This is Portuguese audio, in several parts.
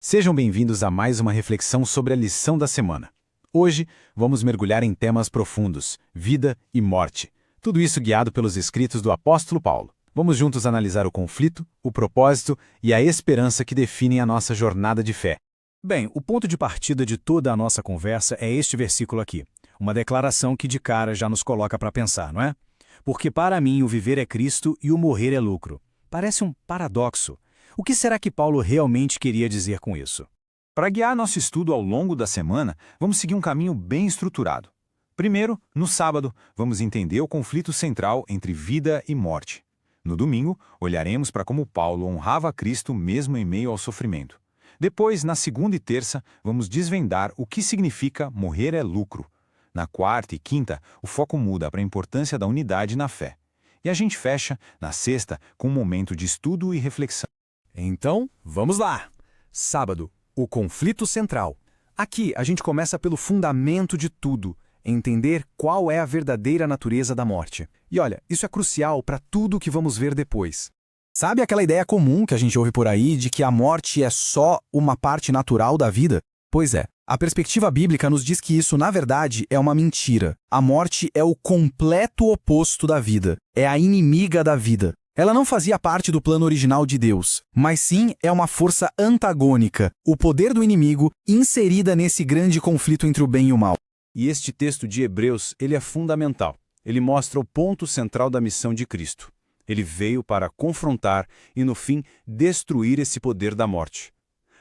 Sejam bem-vindos a mais uma reflexão sobre a lição da semana. Hoje, vamos mergulhar em temas profundos, vida e morte. Tudo isso guiado pelos escritos do apóstolo Paulo. Vamos juntos analisar o conflito, o propósito e a esperança que definem a nossa jornada de fé. Bem, o ponto de partida de toda a nossa conversa é este versículo aqui. Uma declaração que de cara já nos coloca para pensar, não é? Porque para mim o viver é Cristo e o morrer é lucro. Parece um paradoxo. O que será que Paulo realmente queria dizer com isso? Para guiar nosso estudo ao longo da semana, vamos seguir um caminho bem estruturado. Primeiro, no sábado, vamos entender o conflito central entre vida e morte. No domingo, olharemos para como Paulo honrava Cristo mesmo em meio ao sofrimento. Depois, na segunda e terça, vamos desvendar o que significa morrer é lucro. Na quarta e quinta, o foco muda para a importância da unidade na fé. E a gente fecha, na sexta, com um momento de estudo e reflexão. Então, vamos lá! Sábado, o conflito central. Aqui, a gente começa pelo fundamento de tudo, entender qual é a verdadeira natureza da morte. E olha, isso é crucial para tudo o que vamos ver depois. Sabe aquela ideia comum que a gente ouve por aí de que a morte é só uma parte natural da vida? Pois é, a perspectiva bíblica nos diz que isso, na verdade, é uma mentira. A morte é o completo oposto da vida, é a inimiga da vida. Ela não fazia parte do plano original de Deus, mas sim é uma força antagônica, o poder do inimigo inserida nesse grande conflito entre o bem e o mal. E este texto de Hebreus, ele é fundamental. Ele mostra o ponto central da missão de Cristo. Ele veio para confrontar e, no fim, destruir esse poder da morte.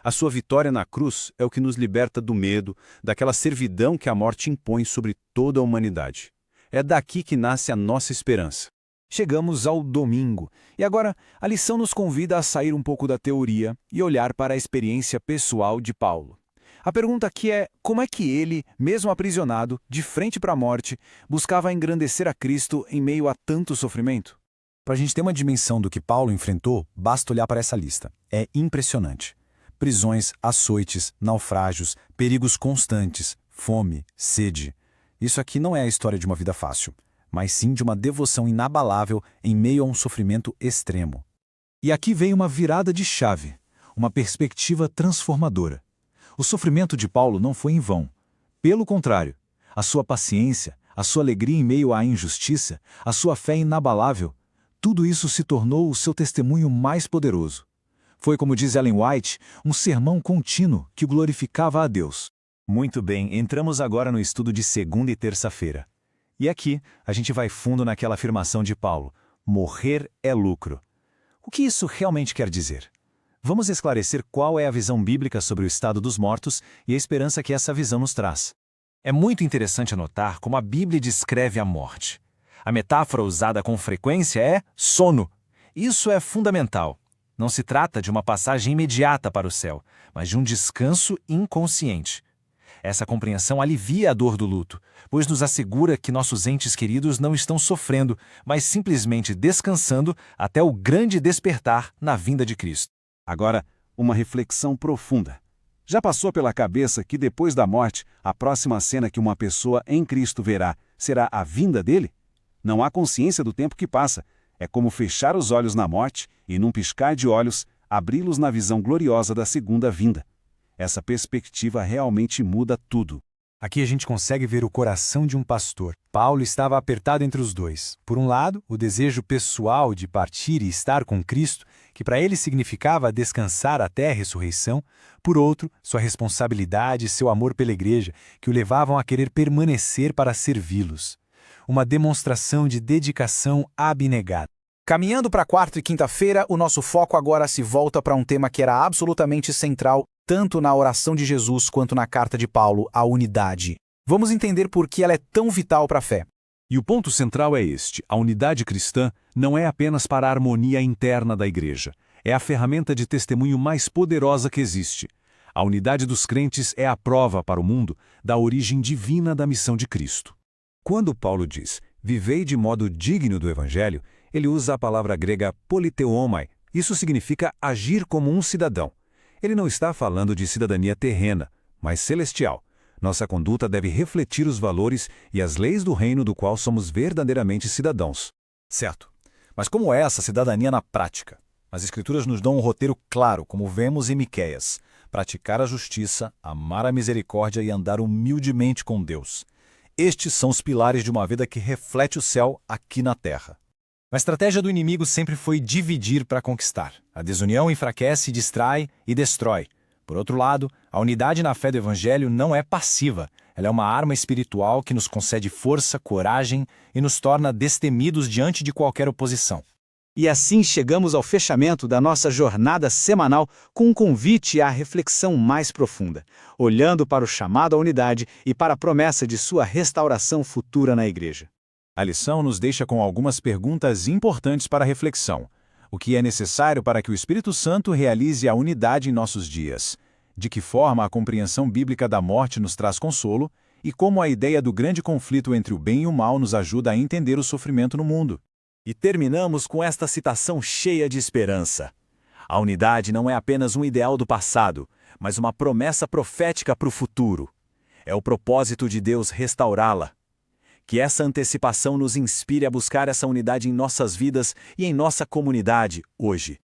A sua vitória na cruz é o que nos liberta do medo, daquela servidão que a morte impõe sobre toda a humanidade. É daqui que nasce a nossa esperança. Chegamos ao domingo, e agora a lição nos convida a sair um pouco da teoria e olhar para a experiência pessoal de Paulo. A pergunta aqui é como é que ele, mesmo aprisionado, de frente para a morte, buscava engrandecer a Cristo em meio a tanto sofrimento? Para a gente ter uma dimensão do que Paulo enfrentou, basta olhar para essa lista. É impressionante. Prisões, açoites, naufrágios, perigos constantes, fome, sede. Isso aqui não é a história de uma vida fácil, mas sim de uma devoção inabalável em meio a um sofrimento extremo. E aqui vem uma virada de chave, uma perspectiva transformadora. O sofrimento de Paulo não foi em vão. Pelo contrário, a sua paciência, a sua alegria em meio à injustiça, a sua fé inabalável, tudo isso se tornou o seu testemunho mais poderoso. Foi, como diz Ellen White, um sermão contínuo que glorificava a Deus. Muito bem, entramos agora no estudo de segunda e terça-feira. E aqui, a gente vai fundo naquela afirmação de Paulo: morrer é lucro. O que isso realmente quer dizer? Vamos esclarecer qual é a visão bíblica sobre o estado dos mortos e a esperança que essa visão nos traz. É muito interessante anotar como a Bíblia descreve a morte. A metáfora usada com frequência é sono. Isso é fundamental. Não se trata de uma passagem imediata para o céu, mas de um descanso inconsciente. Essa compreensão alivia a dor do luto, pois nos assegura que nossos entes queridos não estão sofrendo, mas simplesmente descansando até o grande despertar na vinda de Cristo. Agora, uma reflexão profunda. Já passou pela cabeça que depois da morte, a próxima cena que uma pessoa em Cristo verá será a vinda dele? Não há consciência do tempo que passa. É como fechar os olhos na morte e, num piscar de olhos, abri-los na visão gloriosa da segunda vinda. Essa perspectiva realmente muda tudo. Aqui a gente consegue ver o coração de um pastor. Paulo estava apertado entre os dois. Por um lado, o desejo pessoal de partir e estar com Cristo, que para ele significava descansar até a ressurreição. Por outro, sua responsabilidade e seu amor pela igreja, que o levavam a querer permanecer para servi-los. Uma demonstração de dedicação abnegada. Caminhando para quarta e quinta-feira, o nosso foco agora se volta para um tema que era absolutamente central, tanto na oração de Jesus quanto na carta de Paulo, a unidade. Vamos entender por que ela é tão vital para a fé. E o ponto central é este: a unidade cristã não é apenas para a harmonia interna da igreja, é a ferramenta de testemunho mais poderosa que existe. A unidade dos crentes é a prova para o mundo da origem divina da missão de Cristo. Quando Paulo diz, vivei de modo digno do Evangelho, ele usa a palavra grega politeomai. Isso significa agir como um cidadão. Ele não está falando de cidadania terrena, mas celestial. Nossa conduta deve refletir os valores e as leis do reino do qual somos verdadeiramente cidadãos. Certo. Mas como é essa cidadania na prática? As Escrituras nos dão um roteiro claro, como vemos em Miqueias. praticar a justiça, amar a misericórdia e andar humildemente com Deus. Estes são os pilares de uma vida que reflete o céu aqui na terra. A estratégia do inimigo sempre foi dividir para conquistar. A desunião enfraquece, distrai e destrói. Por outro lado, a unidade na fé do Evangelho não é passiva. Ela é uma arma espiritual que nos concede força, coragem e nos torna destemidos diante de qualquer oposição. E assim chegamos ao fechamento da nossa jornada semanal com um convite à reflexão mais profunda, olhando para o chamado à unidade e para a promessa de sua restauração futura na Igreja. A lição nos deixa com algumas perguntas importantes para a reflexão. O que é necessário para que o Espírito Santo realize a unidade em nossos dias? De que forma a compreensão bíblica da morte nos traz consolo? E como a ideia do grande conflito entre o bem e o mal nos ajuda a entender o sofrimento no mundo? E terminamos com esta citação cheia de esperança. A unidade não é apenas um ideal do passado, mas uma promessa profética para o futuro. É o propósito de Deus restaurá-la. Que essa antecipação nos inspire a buscar essa unidade em nossas vidas e em nossa comunidade hoje.